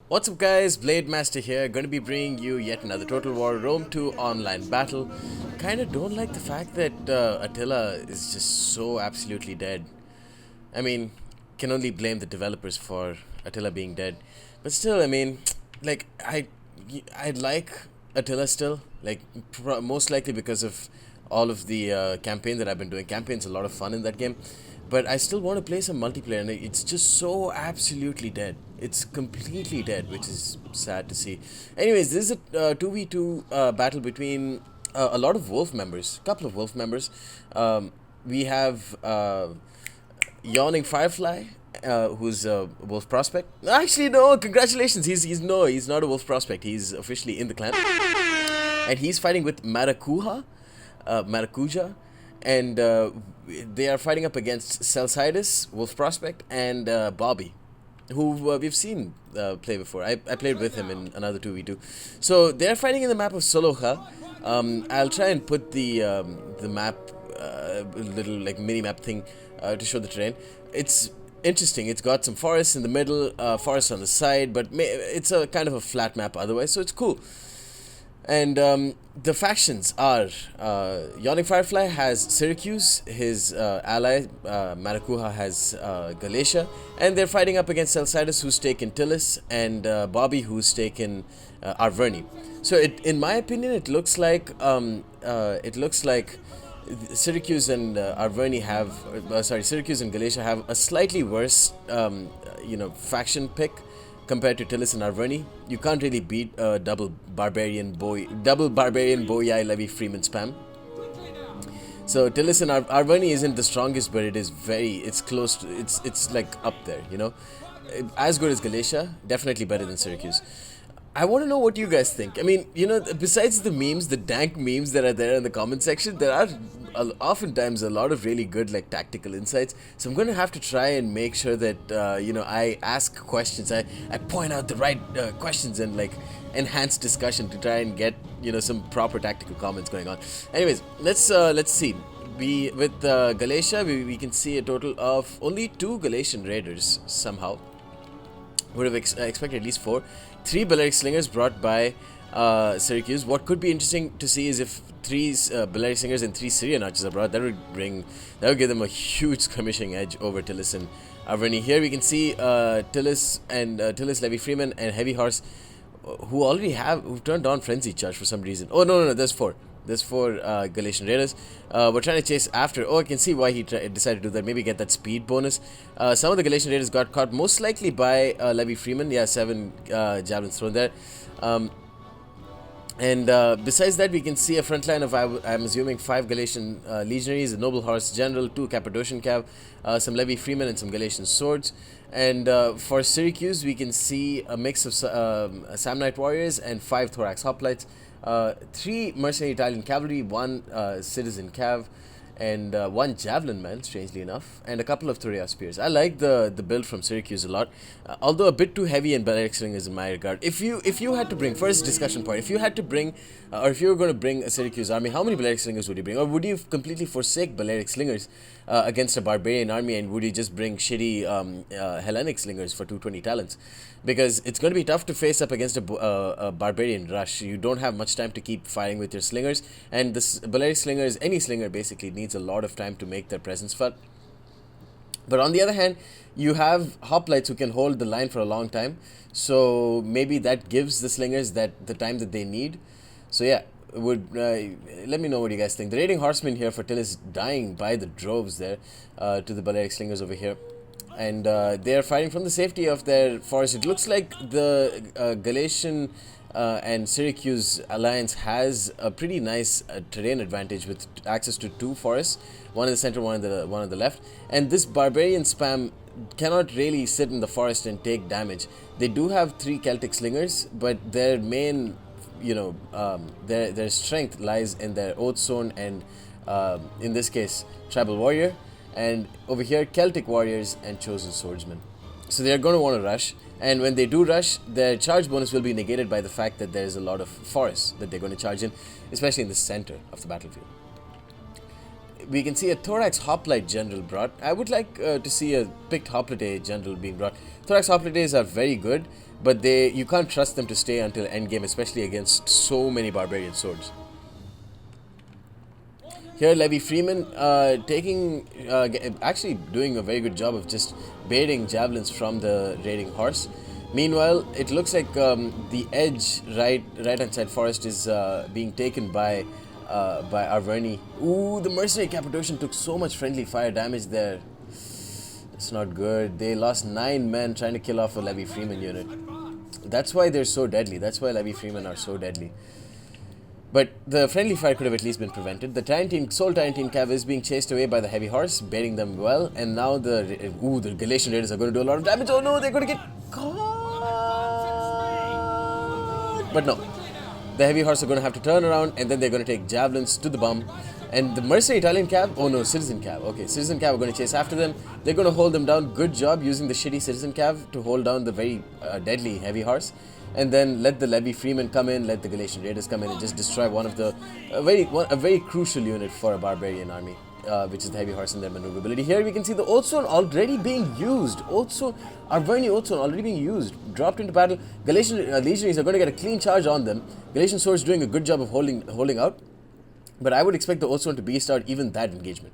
What's up guys, Blade Master here, going to be bringing you yet another Total War Rome 2 online battle. Kinda don't like the fact that Attila is just so absolutely dead. I mean, can only blame the developers for Attila being dead. But still, I mean, like, I like Attila still, like, most likely because of all of the campaign that I've been doing. Campaign's a lot of fun in that game. But I still want to play some multiplayer, and it's just so absolutely dead. It's completely dead, which is sad to see. Anyways, this is a 2v2 battle between a lot of Wolf members, couple of Wolf members. We have Yawning Firefly, who's a Wolf prospect. Actually, no, congratulations. He's not a Wolf prospect. He's officially in the clan, and he's fighting with Maracuja, and they are fighting up against Celsius, Wolf Prospect, and Bobby, who we've seen play before. I played with him in another 2v2. So they're fighting in the map of Soloja. I'll try and put the map, little like mini map thing to show the terrain. It's interesting. It's got some forests in the middle, forests on the side, but it's a kind of a flat map otherwise, so it's cool. And the factions are Yawning Firefly has Syracuse, his ally Maracuja has Galatia, and they're fighting up against Celsius, who's taken Tillis, and Bobby, who's taken Arverni. So in my opinion, it looks like Syracuse and Arverni have Syracuse and Galatia have a slightly worse faction pick compared to Tillis and Arverni. You can't really beat double barbarian boyai Levy Freeman spam. So Tillis and Arverni isn't the strongest, but it's close to, it's like up there, as good as Galatia, definitely better than Syracuse. I want to know what you guys think. I mean, besides the memes, the dank memes that are there in the comment section, there are oftentimes a lot of really good like tactical insights. So I'm going to have to try and make sure that I ask questions. I point out the right questions and like enhance discussion to try and get some proper tactical comments going on. Anyways, let's see. With Galatia, we can see a total of only 2 Galatian raiders somehow. Would have expected at least 4. 3 Balearic Slingers brought by Syracuse. What could be interesting to see is if 3 Balearic Slingers and 3 Syrian archers are brought. That would give them a huge skirmishing edge over Tillis and Arverni. Here we can see Tillis, Levy Freeman, and Heavy Horse, who've turned on Frenzy Charge for some reason. Oh no, there's 4. There's 4 Galatian raiders. We're trying to chase after. Oh, I can see why he decided to do that. Maybe get that speed bonus. Some of the Galatian raiders got caught, most likely by Levy Freeman. Yeah, 7 javelins thrown there. Besides that, we can see a front line of, I'm assuming, 5 Galatian legionaries, a noble horse general, 2 Cappadocian cav, some Levy Freemen, and some Galatian swords. And for Syracuse, we can see a mix of Samnite warriors and 5 Thorax hoplites. 3 mercenary Italian cavalry, 1 citizen cav, and 1 javelin man, strangely enough, and a couple of Thuria spears. I like the build from Syracuse a lot, although a bit too heavy in Balearic Slingers in my regard. If you had to bring, first discussion point, if you had to bring, or if you were going to bring a Syracuse army, how many Balearic Slingers would you bring? Or would you completely forsake Balearic Slingers against a barbarian army, and would you just bring shitty Hellenic Slingers for 220 talents? Because it's going to be tough to face up against a barbarian rush. You don't have much time to keep firing with your slingers, and this Balearic Slingers, any slinger basically, needs a lot of time to make their presence felt. But on the other hand, you have hoplites who can hold the line for a long time, so maybe that gives the slingers the time that they need. So yeah, let me know what you guys think. The raiding horsemen here for Tillis dying by the droves there to the Balearic Slingers over here. And they are fighting from the safety of their forest. It looks like the Galatian and Syracuse alliance has a pretty nice terrain advantage with access to 2 forests, one in the center, one on the left. And this barbarian spam cannot really sit in the forest and take damage. They do have 3 Celtic slingers, but their main, their strength lies in their Oathstone and, in this case, Tribal Warrior. And over here, Celtic warriors and chosen swordsmen. So they're going to want to rush, and when they do rush, their charge bonus will be negated by the fact that there's a lot of forests that they're going to charge in, especially in the center of the battlefield. we can see a Thorax Hoplite General brought. I would like to see a picked Hoplite General being brought. Thorax Hoplites are very good, but you can't trust them to stay until endgame, especially against so many Barbarian swords. Here, Levy Freeman actually doing a very good job of just baiting javelins from the raiding horse. Meanwhile, it looks like the edge right-hand side forest is being taken by Arverni. Ooh, the mercenary Cappadocian took so much friendly fire damage there. It's not good. They lost 9 men trying to kill off a Levy Freeman unit. That's why they're so deadly. That's why Levy Freeman are so deadly. But the friendly fire could have at least been prevented. The Soul Tarantine Cav is being chased away by the heavy horse, baiting them well. And now the Galatian Raiders are going to do a lot of damage. Oh no, they're going to get caught. But no, the heavy horse are going to have to turn around, and then they're going to take javelins to the bum. And the mercenary Italian Cav, oh no, Citizen Cav. Okay, Citizen Cav are going to chase after them. They're going to hold them down. Good job using the shitty Citizen Cav to hold down the very deadly heavy horse. And then let the Levy Freeman come in, let the Galatian Raiders come in and just destroy one of the a very crucial unit for a barbarian army, which is the heavy horse and their maneuverability. Here we can see the Oathsworn already being used. Arverni Oathsworn already being used, dropped into battle. Galatian legionaries are going to get a clean charge on them. Galatian swords doing a good job of holding out, but I would expect the Oathsworn to beast out even that engagement.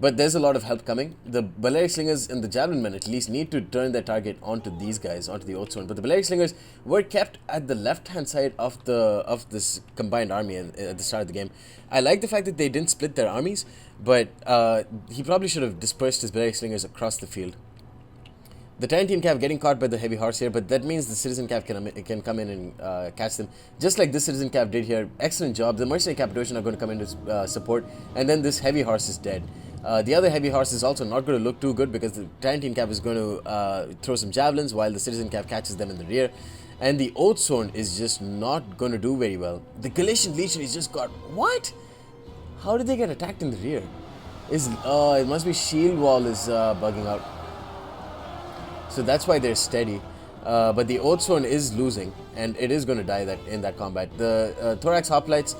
But there's a lot of help coming. The Balearic Slingers and the Javelin Men at least need to turn their target onto these guys, onto the Oathsworn. But the Balearic Slingers were kept at the left-hand side of this combined army at the start of the game. I like the fact that they didn't split their armies, but he probably should have dispersed his Balearic Slingers across the field. The Tarantine Cav getting caught by the heavy horse here, but that means the Citizen Cav can come in and catch them. Just like this Citizen Cav did here. Excellent job. The Mercenary Cappadocian are going to come in to support, and then this heavy horse is dead. The other heavy horse is also not going to look too good because the Tarantine Cav is going to throw some javelins while the Citizen Cav catches them in the rear. And the Oathsworn is just not going to do very well. The Galatian Legionaries just got... What? How did they get attacked in the rear? It must be shield wall is bugging out. So that's why they're steady. But the Oathsworn is losing, and it is going to die in that combat. The Thorax Hoplites,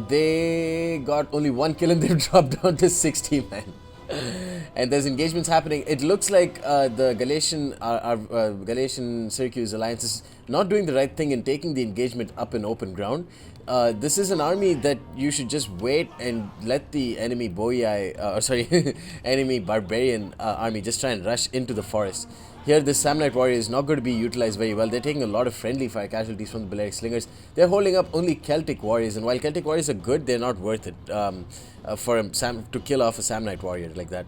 they got only 1 kill and they've dropped down to 60 men. And there's engagements happening. It looks like the Galatian Syracuse alliance is not doing the right thing in taking the engagement up in open ground. This is an army that you should just wait and let the enemy enemy barbarian army just try and rush into the forest. Here, this Samnite Warrior is not going to be utilized very well. They're taking a lot of friendly fire casualties from the Balearic Slingers. They're holding up only Celtic Warriors, and while Celtic Warriors are good, they're not worth it to kill off a Samnite Warrior like that.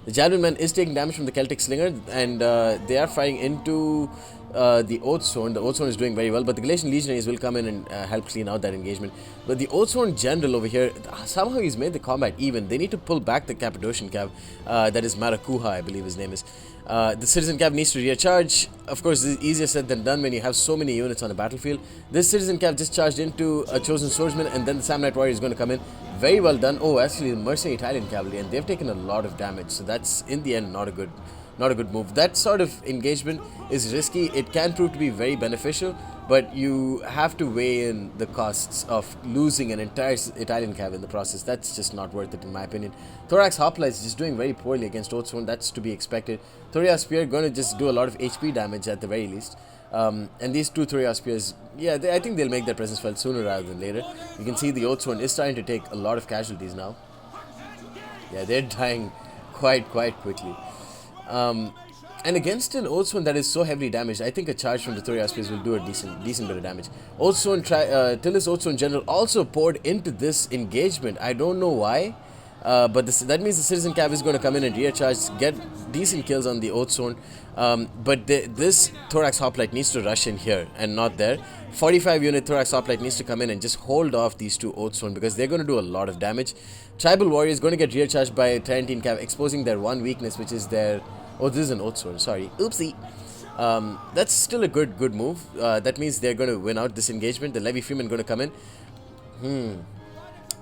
The Javelin Man is taking damage from the Celtic Slinger, and they are firing into the Oathsworn. The Oathsworn is doing very well, but the Galatian Legionaries will come in and help clean out that engagement. But the Oathsworn General over here, somehow he's made the combat even. They need to pull back the Cappadocian Cav, that is Maracuja, I believe his name is. The Citizen Cav needs to recharge. Of course, this is easier said than done when you have so many units on the battlefield. This Citizen Cav just charged into a Chosen Swordsman, and then the Samnite Warrior is going to come in. Very well done. Oh, actually, the Mercenary Italian Cavalry, and they've taken a lot of damage. So that's, in the end, not a good move. That sort of engagement is risky. It can prove to be very beneficial, but you have to weigh in the costs of losing an entire Italian cav in the process. That's just not worth it, in my opinion. Thorax Hoplites is just doing very poorly against Oathsworn. That's to be expected. Thoria Spear going to just do a lot of HP damage at the very least. And these two Thoria Spears, yeah, I think they'll make their presence felt sooner rather than later. You can see the Oathsworn is starting to take a lot of casualties now. Yeah, they're dying quite quickly. And against an Oathsworn that is so heavily damaged, I think a charge from the Thoria Spears will do a decent bit of damage. Tillis Oathsworn General also poured into this engagement. I don't know why, but that means the Citizen Cav is going to come in and rear charge, get decent kills on the Oathsworn. But this Thorax Hoplite needs to rush in here and not there. 45 unit Thorax Hoplite needs to come in and just hold off these two Oathsworn because they're going to do a lot of damage. Tribal Warrior is going to get rear charged by Tarantine Cav, exposing their one weakness, which is their... Oh, this is an Oathsworn, sorry. Oopsie. That's still a good move. That means they're going to win out this engagement. The Levy Freeman going to come in.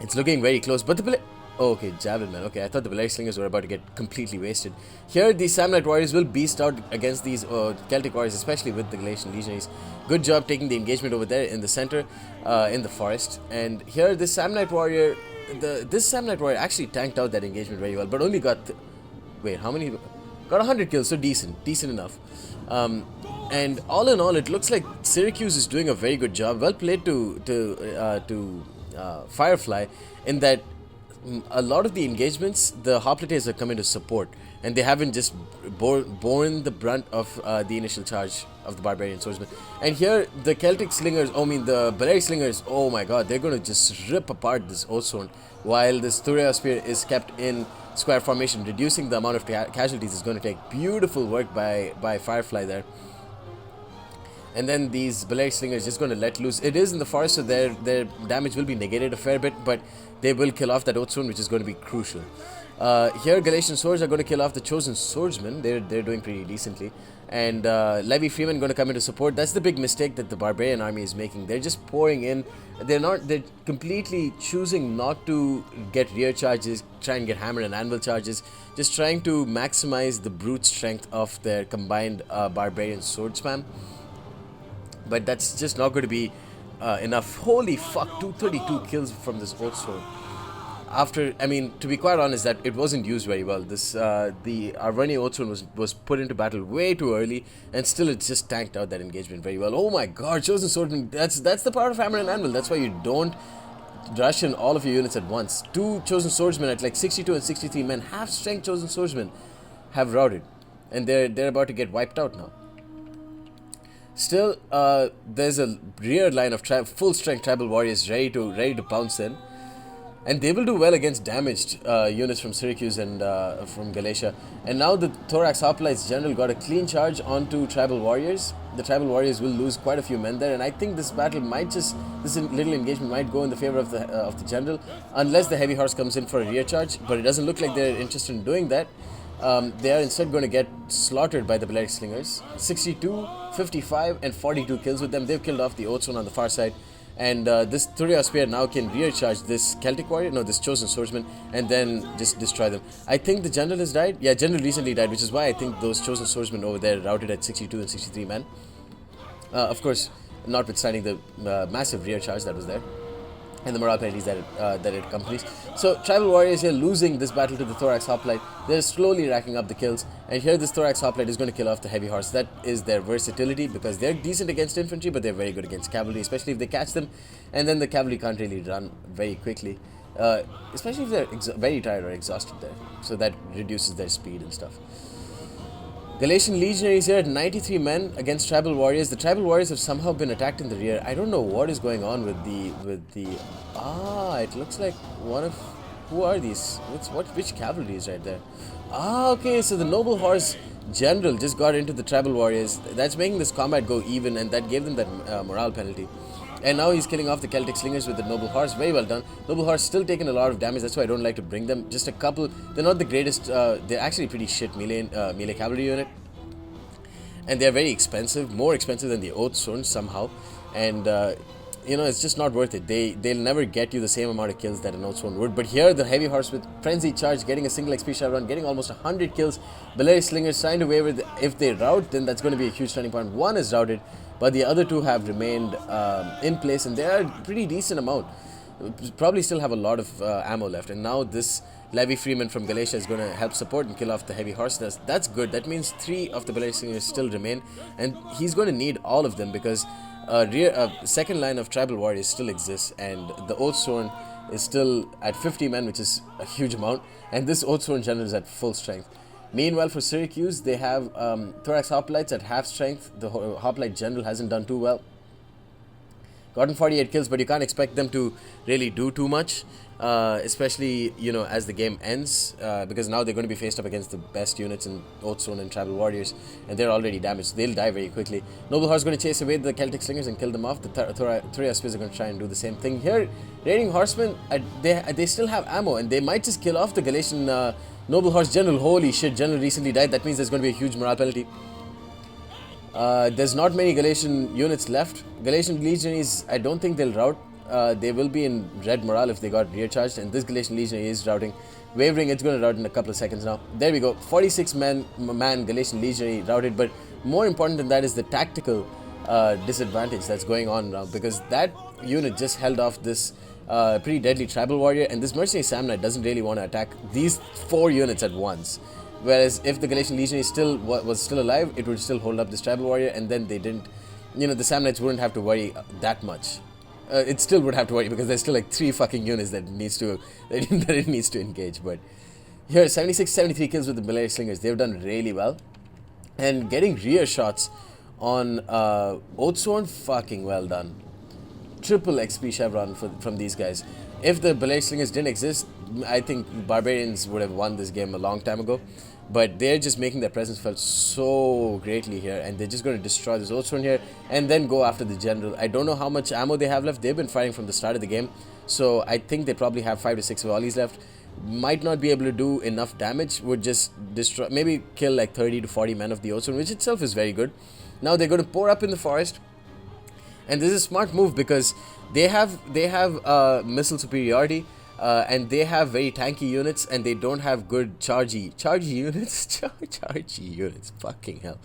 It's looking very close, but the... Oh, okay, Javelin Man. Okay, I thought the Balearic Slingers were about to get completely wasted. Here, the Samnite Warriors will beast out against these Celtic Warriors, especially with the Galatian Legionaries. Good job taking the engagement over there in the center, in the forest. And here, this Samnite Warrior this Samnite warrior actually tanked out that engagement very well, but only got wait, how many? Got 100 kills, so decent enough. And all in all, it looks like Syracuse is doing a very good job. Well played to Firefly, in that a lot of the engagements, the hoplites are coming to support, and they haven't just borne the brunt of the initial charge of the barbarian swordsman. And here, the Celtic slingers, the Balearic slingers, oh my god, they're going to just rip apart this Oathsworn, while this Thuria spear is kept in square formation, reducing the amount of casualties. Is going to take beautiful work by Firefly there. And then these Balearic slingers just going to let loose. It is in the forest, so their damage will be negated a fair bit, but they will kill off that Oathsworn, which is going to be crucial. Here, Galatian swords are going to kill off the chosen swordsman. They're doing pretty decently. And Levy Freeman going to come into support. That's the big mistake that the barbarian army is making. They're just pouring in. They're completely choosing not to get rear charges, try and get hammer and anvil charges, just trying to maximize the brute strength of their combined barbarian sword spam. But that's just not going to be enough. Holy fuck, 232 kills from this Oathsworn. After, to be quite honest, that it wasn't used very well. This the Arverni Oathsworn was put into battle way too early, and still it just tanked out that engagement very well. Oh my god, Chosen Swordsman, that's the power of hammer and anvil. That's why you don't rush in all of your units at once. Two Chosen Swordsmen at like 62 and 63 men, half strength Chosen Swordsmen, have routed, and they're about to get wiped out now. Still, there's a rear line of full strength tribal warriors ready to pounce in, and they will do well against damaged units from Syracuse and from Galatia. And now the Thorax Hoplites General got a clean charge onto tribal warriors. The tribal warriors will lose quite a few men there, and I think this battle might this little engagement might go in the favor of the general, unless the heavy horse comes in for a rear charge. But it doesn't look like they're interested in doing that. They are instead going to get slaughtered by the Balearic slingers. 62, 55 and 42 kills with them. They've killed off the Oathsworn on the far side, and this Thuria spear now can rear charge this Celtic warrior, this chosen swordsman, and then just destroy them. I think the general has died. Yeah, general recently died, which is why I think those chosen swordsmen over there routed at 62 and 63 men. Of course, notwithstanding the massive rear charge that was there, and the morale penalties that it accompanies. So tribal warriors here losing this battle to the Thorax Hoplite. They're slowly racking up the kills, and here this Thorax Hoplite is going to kill off the heavy horse. That is their versatility, because they're decent against infantry, but they're very good against cavalry, especially if they catch them, and then the cavalry can't really run very quickly, especially if they're very tired or exhausted there, so that reduces their speed and stuff. Galatian legionaries here at 93 men against tribal warriors. The tribal warriors have somehow been attacked in the rear. I don't know what is going on with the it looks like one of, who are these? Which cavalry is right there? Okay, so the noble horse general just got into the tribal warriors. That's making this combat go even, and that gave them that morale penalty. And now he's killing off the Celtic slingers with the noble horse. Very well done. Noble horse still taking a lot of damage. That's why I don't like to bring them. Just a couple. They're not the greatest. They're actually pretty shit melee cavalry unit, and they're very expensive. More expensive than the Oathsworn somehow. And it's just not worth it. They'll never get you the same amount of kills that an Oathsworn would. But here, the heavy horse with frenzy charge, getting a single XP shot run, getting almost 100 kills. Balearic slingers trying to waver. If they rout, then that's going to be a huge turning point. One is routed, but the other two have remained in place, and they are a pretty decent amount. Probably still have a lot of ammo left. And now this Levy Freeman from Galatia is going to help support and kill off the heavy horse. That's good. That means 3 of the Balearic slingers still remain, and he's going to need all of them, because second line of tribal warriors still exists, and the Oathsworn is still at 50 men, which is a huge amount, and this Oathsworn general is at full strength. Meanwhile, for Syracuse, they have Thorax Hoplites at half strength. The Hoplite general hasn't done too well. Gotten 48 kills, but you can't expect them to really do too much, especially, as the game ends, because now they're going to be faced up against the best units in Oathsworn and tribal warriors, and they're already damaged, so they'll die very quickly. Noble Horse is going to chase away the Celtic slingers and kill them off. The Thuria spears are going to try and do the same thing. Here, raiding horsemen, they still have ammo, and they might just kill off the Galatian Noble Horse General. Holy shit, General recently died. That means there's going to be a huge morale penalty. There's not many Galatian units left. Galatian legionaries, I don't think they'll rout. They will be in red morale if they got rear charged, and this Galatian legionary is routing. Wavering, it's going to rout in a couple of seconds now. There we go. 46 man Galatian legionary routed, but more important than that is the tactical disadvantage that's going on now, because that unit just held off this Pretty deadly tribal warrior, and this mercenary Sam Knight doesn't really want to attack these 4 units at once. Whereas if the Galatian Legionary still was still alive, it would still hold up this tribal warrior, and then they didn't, the Sam Knights wouldn't have to worry that much. It still would have to worry because there's still like 3 fucking units that needs to that it needs to engage. But here, 76, 73 kills with the Malaria Slingers. They've done really well, and getting rear shots on Oathsworn, fucking well done. Triple XP chevron from these guys. If the Ballet Slingers didn't exist, I think Barbarians would have won this game a long time ago. But they're just making their presence felt so greatly here, and they're just going to destroy this Oathsworn here and then go after the general. I don't know how much ammo they have left. They've been fighting from the start of the game, so I think they probably have 5 to 6 volleys left. Might not be able to do enough damage. Would just destroy, maybe kill like 30 to 40 men of the Oathsworn, which itself is very good. Now they're going to pour up in the forest. And this is a smart move because they have missile superiority, and they have very tanky units, and they don't have good chargey units. Chargey units, fucking hell.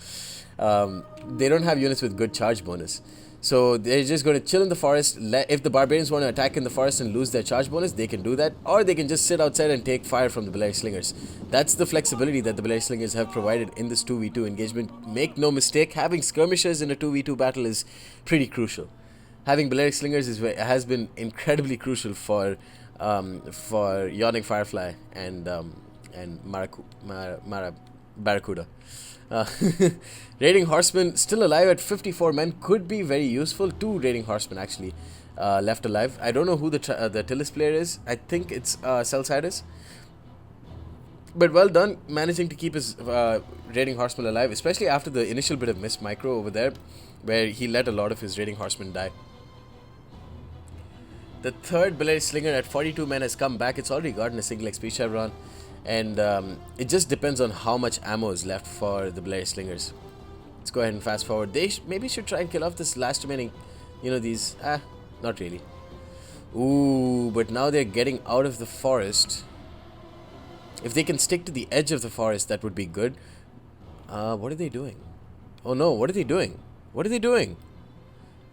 They don't have units with good charge bonus. So they're just going to chill in the forest. If the barbarians want to attack in the forest and lose their charge bonus, they can do that. Or they can just sit outside and take fire from the Belair Slingers. That's the flexibility that the Belair Slingers have provided in this 2v2 engagement. Make no mistake, having skirmishers in a 2v2 battle is pretty crucial. Having Belair Slingers has been incredibly crucial for Yawning Firefly and Barracuda. Raiding Horsemen still alive at 54 men could be very useful. 2 Raiding Horsemen actually left alive. I don't know who the Tillis player is. I think it's Celsidus. But well done managing to keep his Raiding Horsemen alive, especially after the initial bit of missed micro over there where he let a lot of his Raiding Horsemen die. The third Belair Slinger at 42 men has come back. It's already gotten a single XP chevron. And it just depends on how much ammo is left for the Belair Slingers. Let's go ahead and fast forward. They maybe should try and kill off this last remaining, these. Not really. Ooh, but now they're getting out of the forest. If they can stick to the edge of the forest, that would be good. What are they doing? Oh no, what are they doing? What are they doing?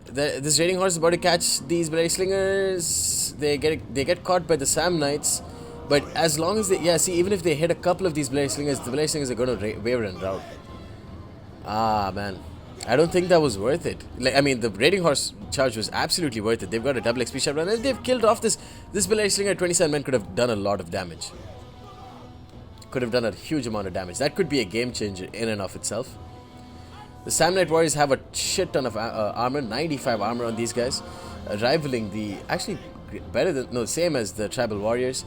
This Raiding Horse is about to catch these Belair Slingers. They get caught by the Sam Knights. But as long as they... see, even if they hit a couple of these Belair Slingers, the Belair Slingers are going to waver and rout. Ah, man. I don't think that was worth it. The Raiding Horse charge was absolutely worth it. They've got a double XP chevron and they've killed off this Belair Slinger at 27 men could have done a lot of damage. Could have done a huge amount of damage. That could be a game changer in and of itself. The Sam Knight Warriors have a shit ton of armor, 95 armor on these guys, rivaling the... Actually, better than... No, same as the Tribal Warriors.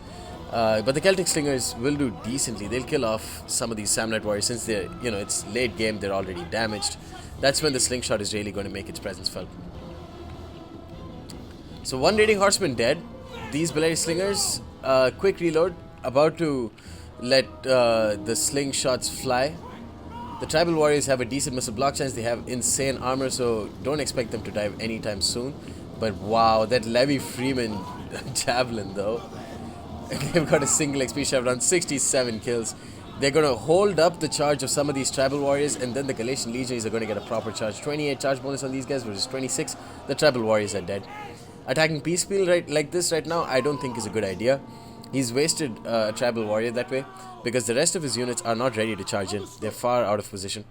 But the Celtic Slingers will do decently. They'll kill off some of these Sam Knight Warriors since they're, it's late game, they're already damaged. That's when the slingshot is really going to make its presence felt. So 1 Raiding Horseman dead. These Belair Slingers, quick reload, about to let the slingshots fly. The Tribal Warriors have a decent missile block chance. They have insane armor, so don't expect them to dive anytime soon. But wow, that Levi Freeman javelin though. They've got a single XP chevron, 67 kills. They're going to hold up the charge of some of these Tribal Warriors, and then the Galatian Legionaries are going to get a proper charge. 28 charge bonus on these guys versus 26. The Tribal Warriors are dead. Attacking piecemeal like this right now, I don't think is a good idea. He's wasted a Tribal Warrior that way because the rest of his units are not ready to charge in. They're far out of position.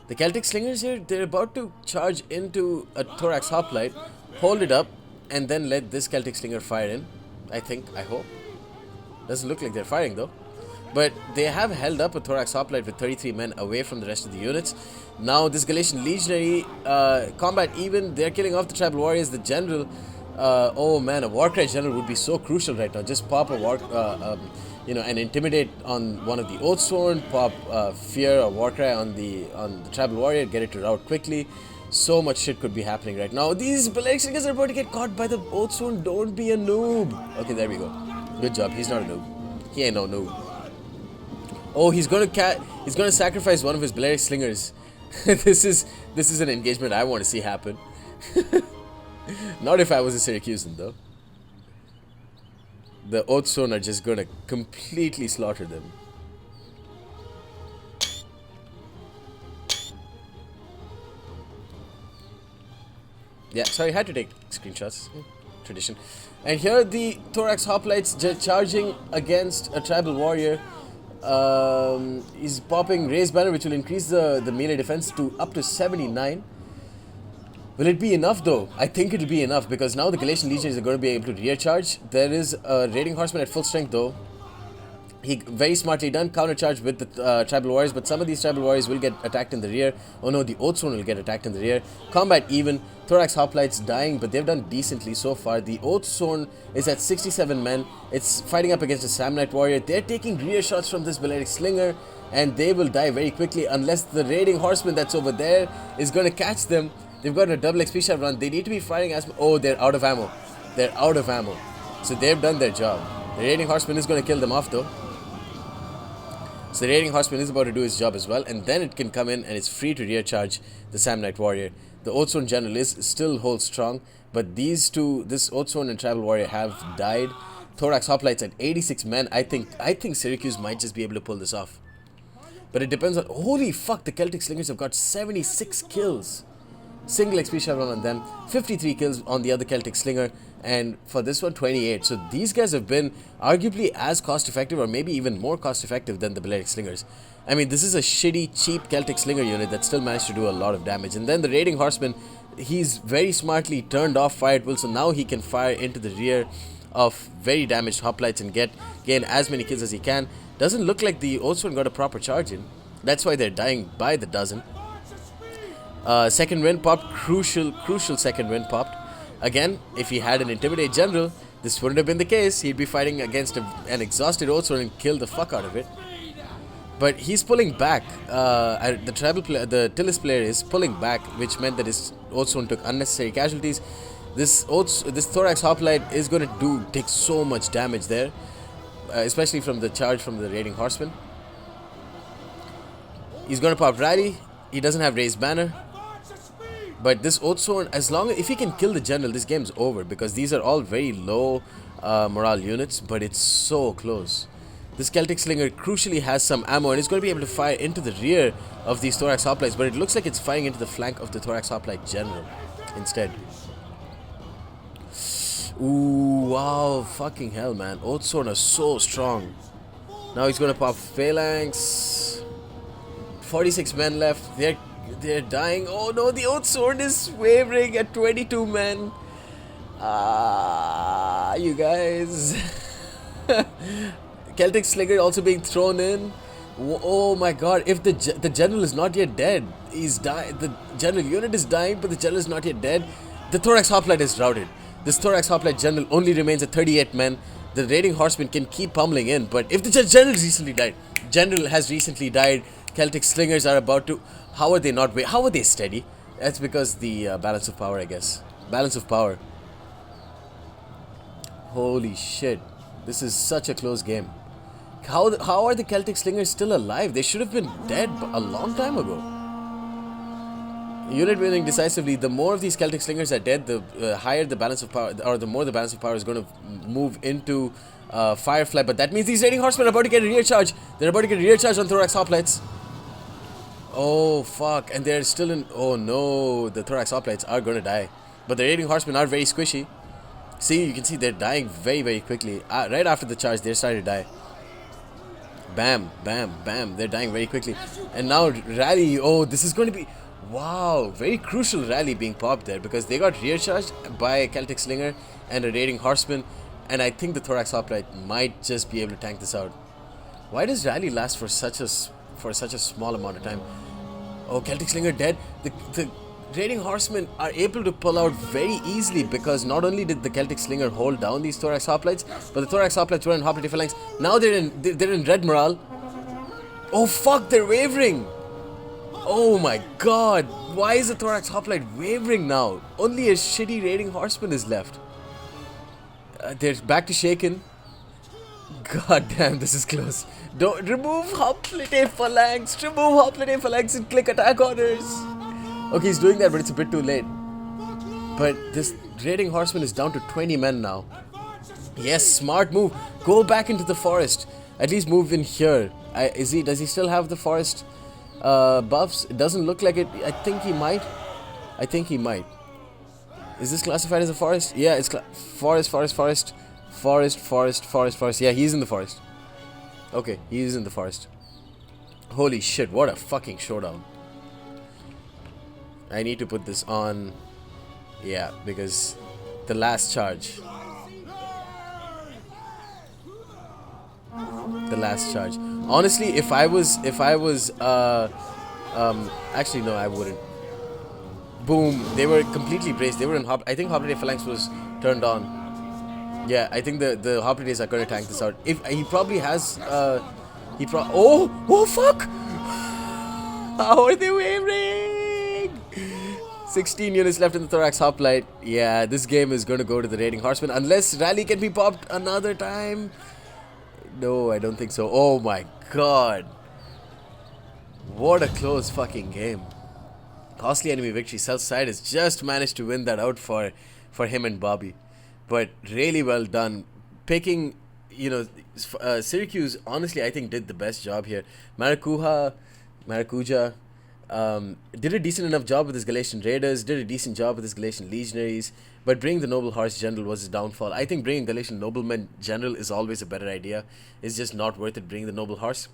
The Celtic Slingers here, they're about to charge into a Thorax Hoplite, hold it up, and then let this Celtic Slinger fire in. I hope. Doesn't look like they're firing though. But they have held up a Thorax Hoplite with 33 men away from the rest of the units. Now this Galatian Legionary, combat even, they're killing off the Tribal Warriors. The General, oh man, a Warcry General would be so crucial right now. Just pop a and intimidate on one of the Oathsworn, pop Fear or Warcry on the Tribal Warrior, get it to rout quickly. So much shit could be happening right now. These Belair Slingers are about to get caught by the Oathsworn. Don't be a noob. Okay, there we go. Good job. He's not a noob. He ain't no noob. Oh, he's gonna sacrifice one of his Belair Slingers. This is an engagement I want to see happen. Not if I was a Syracusan though. The Oathsworn are just gonna completely slaughter them. Yeah, sorry, I had to take screenshots. tradition. And here the Thorax Hoplites charging against a Tribal Warrior. He's popping Raised Banner, which will increase the melee defense to up to 79. Will it be enough though? I think it'll be enough because now the Galatian Legionaries are going to be able to rear charge. There is a Raiding Horseman at full strength though. He very smartly done counter charge with the Tribal Warriors, but some of these Tribal Warriors will get attacked in the rear. Oh no, the Oathsworn will get attacked in the rear. Combat even. Thorax Hoplites dying, but they've done decently so far. The Oathsworn is at 67 men. It's fighting up against a Samnite Warrior. They're taking rear shots from this Balearic Slinger, and they will die very quickly unless the Raiding Horseman that's over there is going to catch them. They've got a double XP shot run. They need to be firing as... Oh, they're out of ammo. They're out of ammo. So they've done their job. The Raiding Horseman is going to kill them off though. So the Raiding Horseman is about to do his job as well, and then it can come in and it's free to rear charge the Samnite Warrior. The Oathsworn General is still holds strong, but these two, this Oathsworn and Tribal Warrior, have died. Thorax Hoplites at 86 men. I think Syracuse might just be able to pull this off. But it depends on... Holy fuck, the Celtic Slingers have got 76 kills. Single XP shot run on them, 53 kills on the other Celtic Slinger, and for this one 28. So these guys have been arguably as cost effective or maybe even more cost effective than the Balearic Slingers. I mean, this is a shitty, cheap Celtic Slinger unit that still managed to do a lot of damage. And then the Raiding Horseman, he's very smartly turned off fire at will, so now he can fire into the rear of very damaged hoplites and gain as many kills as he can. Doesn't look like the Oathsworn got a proper charge in. That's why they're dying by the dozen. Second wind popped, crucial second wind popped. Again, if he had an Intimidate General, this wouldn't have been the case. He'd be fighting against an exhausted Oathsworn and kill the fuck out of it. But he's pulling back. The Tillis player is pulling back, which meant that his Oathsworn took unnecessary casualties. This Thorax Hoplite is going to take so much damage there, especially from the charge from the Raiding Horseman. He's going to pop Rally. He doesn't have Raised Banner. But this Oathsworn, if he can kill the General, this game's over, because these are all very low morale units, but it's so close. This Celtic Slinger crucially has some ammo and is going to be able to fire into the rear of these Thorax Hoplites, but it looks like it's firing into the flank of the Thorax Hoplite General instead. Ooh, wow, fucking hell, man. Oathsworn are so strong. Now he's going to pop Phalanx. 46 men left. They're dying. Oh no, the Oathsworn is wavering at 22 men. You guys. Celtic Slinger also being thrown in. Oh my god, if the General is not yet dead, the General unit is dying, but the General is not yet dead. The Thorax Hoplite is routed. This Thorax Hoplite General only remains at 38 men. The Raiding Horseman can keep pummeling in, but if the General has recently died, Celtic Slingers are about to... How are they steady? That's because the balance of power, I guess. Balance of power. Holy shit. This is such a close game. How are the Celtic Slingers still alive? They should have been dead a long time ago. Unit winning decisively. The more of these Celtic Slingers are dead, the higher the balance of power, or the more the balance of power is going to move into Firefly. But that means these Raiding Horsemen are about to get a rear charge. They're about to get a rear charge on Thorax Hoplites. Oh fuck, and they're still in... Oh no, the Thorax Hoplites are going to die. But the Raiding Horsemen are very squishy. See, you can see they're dying very, very quickly. Right after the charge, they're starting to die. Bam, bam, bam. They're dying very quickly. And now Rally, oh, this is going to be... Wow, very crucial Rally being popped there, because they got rear charged by a Celtic Slinger and a Raiding Horseman. And I think the Thorax Hoplite might just be able to tank this out. Why does Rally last for such a small amount of time? Oh, Celtic Slinger dead. The Raiding Horsemen are able to pull out very easily, because not only did the Celtic Slinger hold down these Thorax Hoplites, but the Thorax Hoplites were in Hoplite phalanx. Now they're in red morale. Oh fuck, they're wavering. Oh my god. Why is the Thorax Hoplite wavering now? Only a shitty Raiding Horseman is left. They're back to shaken. God damn, this is close. Don't remove Hoplite phalanx. Remove Hoplite phalanx and click attack orders. Okay, he's doing that, but it's a bit too late. But this Raiding Horseman is down to 20 men now. Yes, smart move. Go back into the forest. At least move in here. Does he still have the forest buffs? It doesn't look like it. I think he might. Is this classified as a forest? Yeah, it's forest. Yeah, he's in the forest. Okay, he's in the forest. Holy shit, what a fucking showdown. I need to put this on. Yeah, because the last charge. The last charge. Honestly, actually no, I wouldn't. Boom, they were completely braced. They were in I think Hoplite Phalanx was turned on. Yeah, I think the Hoplites are going to tank this out. If he probably has, oh fuck! How are they wavering? 16 units left in the Thorax Hoplite. Yeah, this game is going to go to the Raiding Horseman unless Rally can be popped another time. No, I don't think so. Oh my god. What a close fucking game. Costly enemy victory. Southside has just managed to win that out for him and Bobby. But really well done. Picking, Syracuse, honestly, I think did the best job here. Maracuja, did a decent enough job with his Galatian Raiders, did a decent job with his Galatian Legionaries, but bringing the Noble Horse General was his downfall. I think bringing Galatian Nobleman General is always a better idea. It's just not worth it bringing the Noble Horse.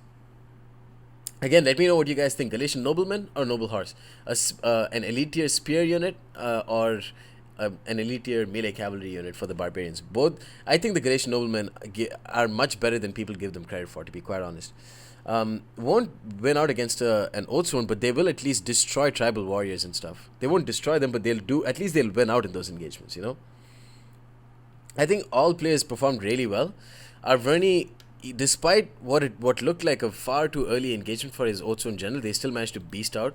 Again, let me know what you guys think. Galatian Nobleman or Noble Horse? An elite tier spear unit or an elite tier melee cavalry unit for the barbarians. Both, I think the Galatian Noblemen are much better than people give them credit for, to be quite honest. Won't win out against an Oathsworn, but they will at least destroy tribal warriors and stuff. They won't destroy them, but at least they'll win out in those engagements, you know? I think all players performed really well. Arverni, despite what looked like a far too early engagement for his Oathsworn General, they still managed to beast out.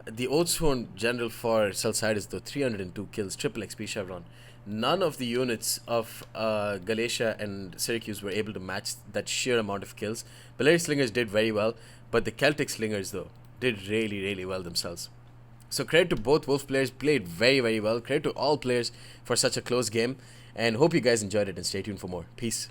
The Oathsworn General for Celsius, though, 302 kills, triple XP chevron. None of the units of Galatia and Syracuse were able to match that sheer amount of kills. Balearic Slingers did very well, but the Celtic Slingers, though, did really, really well themselves. So credit to both Wolf players, played very, very well. Credit to all players for such a close game, and hope you guys enjoyed it, and stay tuned for more. Peace.